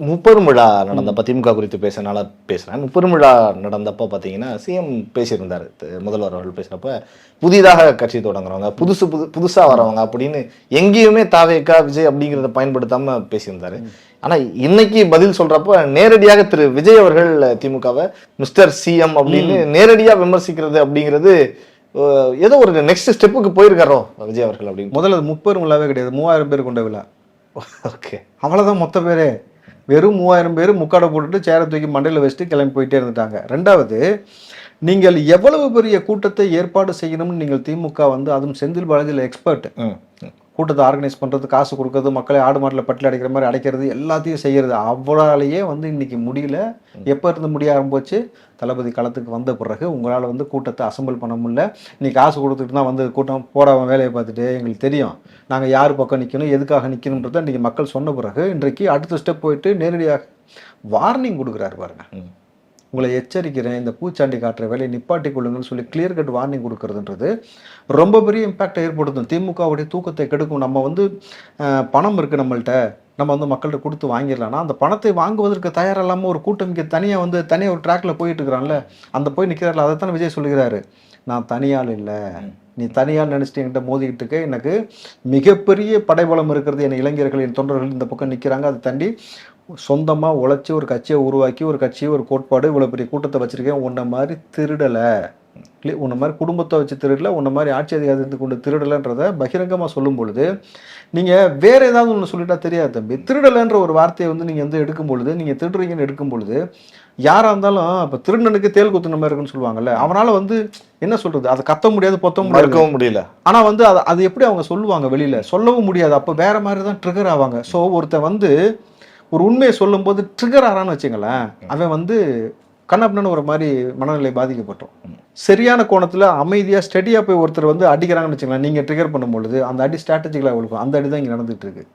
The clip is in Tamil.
முப்பெரும் விழா நடந்தப்ப திமுக குறித்து பேசினால பேசுறேன். முப்பெரும் விழா நடந்தப்ப பார்த்தீங்கன்னா சிஎம் பேசியிருந்தார். முதல்வர் அவர்கள் பேசுறப்ப புதிதாக கட்சி தொடங்குறவங்க, புதுசா வரவங்க அப்படின்னு எங்கேயுமே தாவேகா விஜய் அப்படிங்கிறத பயன்படுத்தாம பேசியிருந்தாரு. ஆனா இன்னைக்கு பதில் சொல்றப்ப நேரடியாக திரு விஜய் அவர்கள் திமுகவை மிஸ்டர் சிஎம் அப்படின்னு நேரடியா விமர்சிக்கிறது அப்படிங்கிறது ஏதோ ஒரு நெக்ஸ்ட் ஸ்டெப்புக்கு போயிருக்காரோ விஜய் அவர்கள் அப்படின்னு. முதல்ல முப்பெரும் விழாவே கிடையாது, 3000 பேர் கொண்ட விழா. ஓகே, அவ்வளோதான் மொத்த பேரே. வெறும் 3000 பேர் முக்காடை போட்டுட்டு சேரை தூக்கி மண்டையில் வச்சுட்டு கிளம்பி போயிட்டே இருந்துட்டாங்க. ரெண்டாவது, நீங்கள் எவ்வளவு பெரிய கூட்டத்தை ஏற்பாடு செய்யணும்னு நீங்கள் திமுக வந்து அதுவும் செந்தில் பாலாஜியில் எக்ஸ்பர்ட். கூட்டத்தை ஆர்கனைஸ் பண்ணுறது, காசு கொடுக்கறது, மக்களை ஆடு மாட்டில் பட்டில் அடைக்கிற மாதிரி அடைக்கிறது, எல்லாத்தையும் செய்கிறது. அவராலேயே வந்து இன்னைக்கு முடியல. எப்போ இருந்து முடிய ஆரம்பிச்சு, தளபதி களத்துக்கு வந்த பிறகு உங்களால் வந்து கூட்டத்தை அசம்பிள் பண்ண முடியல. நீ காசு கொடுத்துட்டு தான் வந்து கூட்டம் போடாமல் வேலையை பார்த்துட்டு எங்களுக்கு தெரியும் நாங்கள் யார் பக்கம் நிற்கணும், எதுக்காக நிற்கணுன்றதை இன்றைக்கி மக்கள் சொன்ன பிறகு இன்றைக்கு அடுத்த ஸ்டெப் போயிட்டு நேரடியாக வார்னிங் கொடுக்குறாரு பாருங்க. உங்களை எச்சரிக்கிறேன், இந்த பூச்சாண்டி காட்டுற வேலையை நிப்பாட்டி கொள்ளுங்கன்னு சொல்லி கிளியர் கட் வார்னிங் கொடுக்கறதுன்றது ரொம்ப பெரிய இம்பாக்டை ஏற்படுத்தும். திமுகவுடைய தூக்கத்தை கெடுக்கும். நம்ம வந்து பணம் இருக்குது நம்மள்கிட்ட, நம்ம வந்து மக்கள்கிட்ட கொடுத்து வாங்கிடலாம்னா அந்த பணத்தை வாங்குவதற்கு தயாரில்லாமல் ஒரு கூட்டம் இங்கே தனியாக ஒரு ட்ராக்ல போயிட்டு இருக்கிறான்ல, அந்த போய் நிற்கிறாரில்ல, அதைத்தான் விஜய் சொல்லுகிறாரு. நான் தனியால் இல்லை, நீ தனியால் நினச்சிட்டு என்கிட்ட மோதிக்கிட்டு இருக்க. எனக்கு மிகப்பெரிய படைபலம் இருக்கிறது, என் இளைஞர்கள், என் தொண்டர்கள் இந்த பக்கம் நிற்கிறாங்க. அதை தாண்டி சொந்தமாக உழைச்சி ஒரு கட்சியை உருவாக்கி ஒரு கட்சியை ஒரு கோட்பாடு இவ்வளோ பெரிய கூட்டத்தை வச்சுருக்கேன். உன்னை மாதிரி திருடலை, உன்னை மாதிரி குடும்பத்தை வச்சு திருடலை, உன்னை மாதிரி ஆட்சி அதிகாரத்தை கொண்டு திருடலைன்றதை பகிரங்கமாக சொல்லும் பொழுது நீங்கள் வேறு ஏதாவது ஒன்று சொல்லிட்டா தெரியாது தம்பி. திருடலைன்ற ஒரு வார்த்தையை வந்து நீங்கள் வந்து எடுக்கும் பொழுது, நீங்கள் திருடுறீங்கன்னு எடுக்கும் பொழுது யாராக இருந்தாலும் இப்போ திருடனுக்கு தேல் குத்துன மாதிரி இருக்குன்னு சொல்லுவாங்கல்ல, அவனால் வந்து என்ன சொல்கிறது, அதை கத்த முடியாது, பொத்த முடியல. ஆனால் வந்து அது எப்படி அவங்க சொல்லுவாங்க, வெளியில் சொல்லவும் முடியாது. அப்போ வேறு மாதிரி தான் ட்ரிகர் ஆவாங்க. ஸோ ஒருத்தர் வந்து ஒரு உண்மையை சொல்லும்போது ட்ரிகர் ஆறான்னு வச்சுங்களேன், அவன் வந்து கண்ணப்பன்னு ஒரு மாதிரி மனநிலை பாதிக்கப்பட்டோம். சரியான கோணத்தில் அமைதியாக ஸ்டடியாக போய் ஒருத்தர் வந்து அடிக்கிறாங்கன்னு வச்சுங்களேன், நீங்கள் ட்ரிகர் பண்ணும்பொழுது அந்த அடி ஸ்ட்ராட்டஜிக்கலாக இருக்கும். அந்த அடி தான் இங்கே நடந்துகிட்டு இருக்கு.